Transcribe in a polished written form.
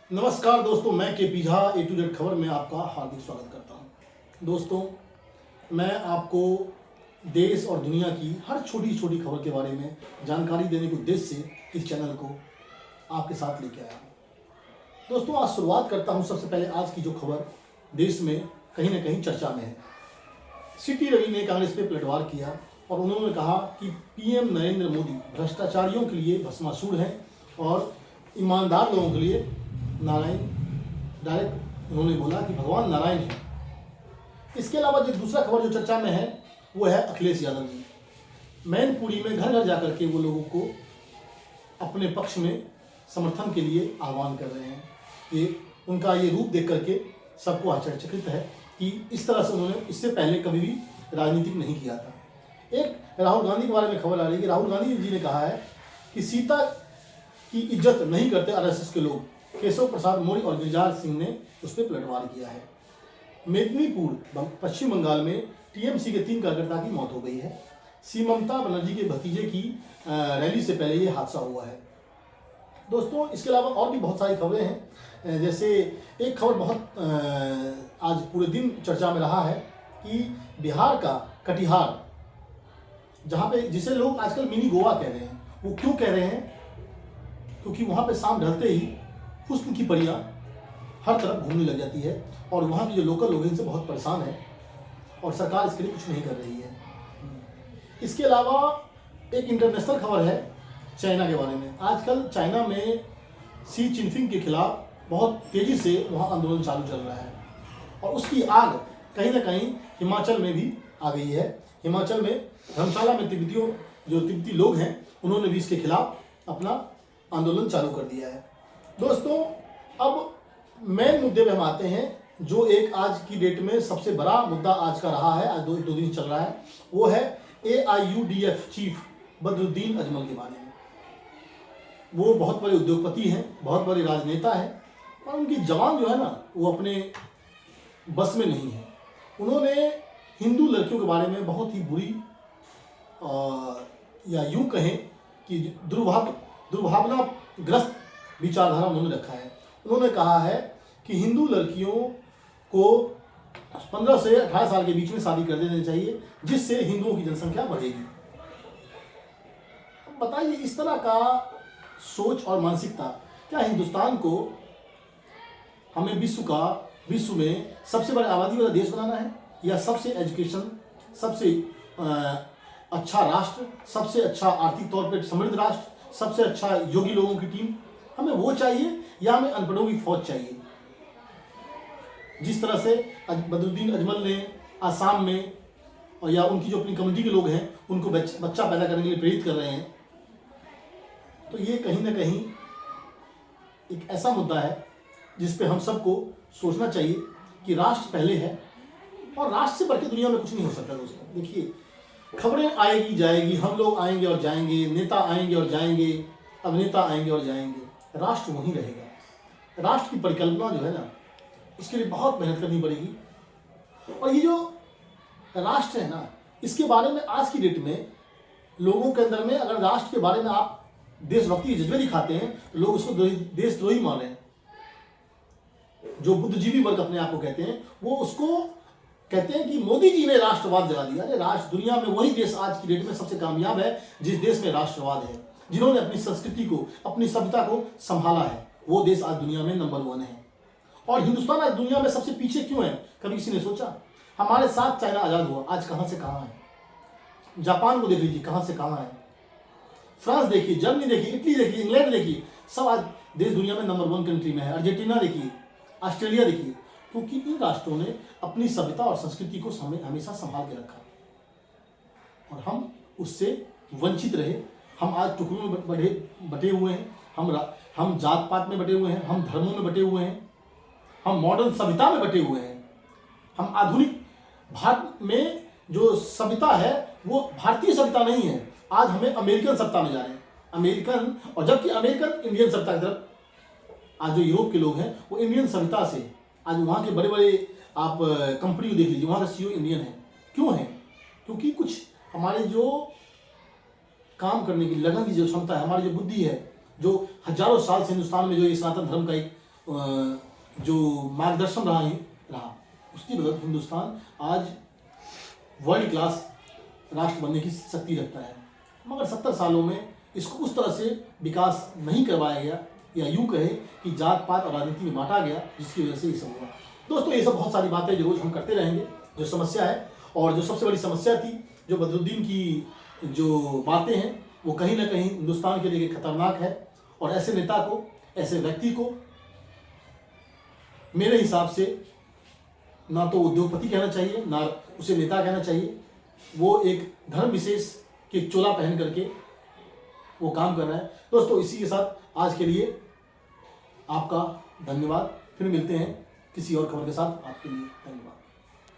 नमस्कार दोस्तों, मैं के P Jha A to Z खबर में आपका हार्दिक स्वागत करता हूं। दोस्तों, मैं आपको देश और दुनिया की हर छोटी छोटी खबर के बारे में जानकारी देने के उद्देश्य से इस चैनल को आपके साथ लेके आया हूं। दोस्तों, आज शुरुआत करता हूं सबसे पहले आज की जो खबर देश में कहीं ना कहीं चर्चा में है। सीटी रवि ने कांग्रेस पे पलटवार किया और उन्होंने कहा कि पीएम नरेंद्र मोदी भ्रष्टाचारियों के लिए भस्मासुर हैं और ईमानदार लोगों के लिए नारायण। डायरेक्ट उन्होंने बोला कि भगवान नारायण है। इसके अलावा जो दूसरा खबर जो चर्चा में है वो है अखिलेश यादव जी। मैनपुरी में घर घर जाकर के वो लोगों को अपने पक्ष में समर्थन के लिए आह्वान कर रहे हैं। ये उनका ये रूप देख करके सबको आश्चर्यचकित है कि इस तरह से उन्होंने इससे पहले कभी भी राजनीति नहीं किया था। एक राहुल गांधी के बारे में खबर आ रही है कि राहुल गांधी जी ने कहा है कि सीता की इज्जत नहीं करते आरएसएस के लोग। केशव प्रसाद मौर्य और गिरिराज सिंह ने उस पर पलटवार किया है। मेदिनीपुर पश्चिम बंगाल में टीएमसी के 3 कार्यकर्ता की मौत हो गई है। सी ममता बनर्जी के भतीजे की रैली से पहले ये हादसा हुआ है। दोस्तों, इसके अलावा और भी बहुत सारी खबरें हैं। जैसे एक खबर बहुत आज पूरे दिन चर्चा में रहा है कि बिहार का कटिहार, जहाँ पे जिसे लोग आजकल मिनी गोवा कह रहे हैं, वो क्यों कह रहे हैं? क्योंकि वहाँ पे शाम ढलते ही हुस्न की परियां हर तरफ घूमने लग जाती है और वहाँ के जो लोकल लोग इनसे बहुत परेशान है और सरकार इसके लिए कुछ नहीं कर रही है। इसके अलावा एक इंटरनेशनल खबर है चाइना के बारे में। आजकल चाइना में शी जिनपिंग के खिलाफ बहुत तेज़ी से वहाँ आंदोलन चालू चल रहा है और उसकी आग कहीं ना कहीं हिमाचल में भी आ गई है। हिमाचल में धर्मशाला में तिब्बती लोग हैं, उन्होंने भी इसके खिलाफ अपना आंदोलन चालू कर दिया है। दोस्तों, अब मेन मुद्दे पे हम आते हैं जो एक आज की डेट में सबसे बड़ा मुद्दा आज का रहा है, आज दो दिन चल रहा है, वो है AIUDF चीफ बदरुद्दीन अजमल के बारे में। वो बहुत बड़े उद्योगपति हैं, बहुत बड़े राजनेता हैं और उनकी जबान जो है ना वो अपने बस में नहीं है। उन्होंने हिंदू लड़कियों के बारे में बहुत ही बुरी या यूं कहें कि दुर्भावनाग्रस्त विचारधारा उन्होंने रखा है। उन्होंने कहा है कि हिंदू लड़कियों को 15 से 18 साल के बीच में शादी कर देनी चाहिए, जिससे हिंदुओं की जनसंख्या बढ़ेगी। बताइए, इस तरह का सोच और मानसिकता क्या हिंदुस्तान को हमें विश्व में सबसे बड़े आबादी वाला देश बनाना है, या सबसे एजुकेशन, सबसे अच्छा राष्ट्र, सबसे अच्छा आर्थिक तौर पर समृद्ध राष्ट्र, सबसे अच्छा योगी लोगों की टीम हमें वो चाहिए, या हमें अनपढ़ों की फौज चाहिए? जिस तरह से बदरुद्दीन अजमल ने आसाम में और या उनकी जो अपनी कम्युनिटी के लोग हैं उनको बच्चा पैदा करने के लिए प्रेरित कर रहे हैं, तो ये कहीं ना कहीं एक ऐसा मुद्दा है जिस पे हम सबको सोचना चाहिए कि राष्ट्र पहले है और राष्ट्र से बढ़ के दुनिया में कुछ नहीं हो सकता। दोस्तों देखिए, खबरें आएगी जाएगी, हम लोग आएंगे और जाएंगे, नेता आएंगे और जाएंगे, अभिनेता आएंगे और जाएंगे, राष्ट्र वहीं रहेगा। राष्ट्र की परिकल्पना जो है ना, इसके लिए बहुत मेहनत करनी पड़ेगी। और ये जो राष्ट्र है ना, इसके बारे में आज की डेट में लोगों के अंदर में अगर राष्ट्र के बारे में आप देशभक्ति के जज्बे दिखाते हैं तो लोग उसको देशद्रोही मान रहे हैं। जो बुद्धिजीवी वर्ग अपने आप को कहते हैं, वो उसको कहते हैं कि मोदी जी ने राष्ट्रवाद जगा दिया। अरे राष्ट्र, दुनिया में वही देश आज की डेट में सबसे कामयाब है जिस देश में राष्ट्रवाद है, जिन्होंने अपनी संस्कृति को, अपनी सभ्यता को संभाला है, वो देश आज दुनिया में नंबर 1 है। और हिंदुस्तान आज दुनिया में सबसे पीछे क्यों है? कभी किसी ने सोचा? हमारे साथ चाइना आज़ाद हुआ, आज कहाँ से कहाँ है। जापान को देख लीजिए, कहाँ से कहाँ है। फ्रांस देखिए, जर्मनी देखिए, इटली देखिए, इंग्लैंड देखिए, सब आज देश दुनिया में नंबर 1 कंट्री में है। अर्जेंटीना देखिए, ऑस्ट्रेलिया देखिए, क्योंकि इन राष्ट्रों ने अपनी सभ्यता और संस्कृति को हमेशा संभाल के रखा और हम उससे वंचित रहे। हम आज टुकड़ों में बटे हुए हैं, हम जात पात में बटे हुए हैं, हम धर्मों में बटे हुए हैं, हम मॉडर्न सभ्यता में बटे हुए हैं। हम आधुनिक भारत में जो सभ्यता है वो भारतीय सभ्यता नहीं है, आज हमें अमेरिकन सभ्यता में जा रहे हैं। अमेरिकन, और जबकि अमेरिकन इंडियन सभ्यता की तरफ, आज जो यूरोप के लोग हैं वो इंडियन सभ्यता से, आज वहाँ के बड़े बड़े आप कंपनी देख लीजिए, वहाँ का CEO इंडियन है। क्यों है? क्योंकि कुछ हमारे जो काम करने की लगन की जो क्षमता है, हमारी जो बुद्धि है, जो हजारों साल से हिंदुस्तान में जो ये सनातन धर्म का एक जो मार्गदर्शन रहा उसकी बदौलत हिंदुस्तान आज वर्ल्ड क्लास राष्ट्र बनने की शक्ति रखता है। मगर 70 सालों में इसको उस तरह से विकास नहीं करवाया गया, या यूँ कहे कि जात पात और राजनीति में बांटा गया, जिसकी वजह से ये सब हुआ। दोस्तों, ये सब बहुत सारी बातें जो रोज़ हम करते रहेंगे। जो समस्या है, और जो सबसे बड़ी समस्या थी, जो बदरुद्दीन की जो बातें हैं, वो कहीं ना कहीं हिंदुस्तान के लिए खतरनाक है। और ऐसे नेता को, ऐसे व्यक्ति को मेरे हिसाब से ना तो उद्योगपति कहना चाहिए, ना उसे नेता कहना चाहिए। वो एक धर्म विशेष की चोला पहन करके वो काम कर रहा है। दोस्तों, इसी के साथ आज के लिए आपका धन्यवाद। फिर मिलते हैं किसी और खबर के साथ। आपके लिए धन्यवाद।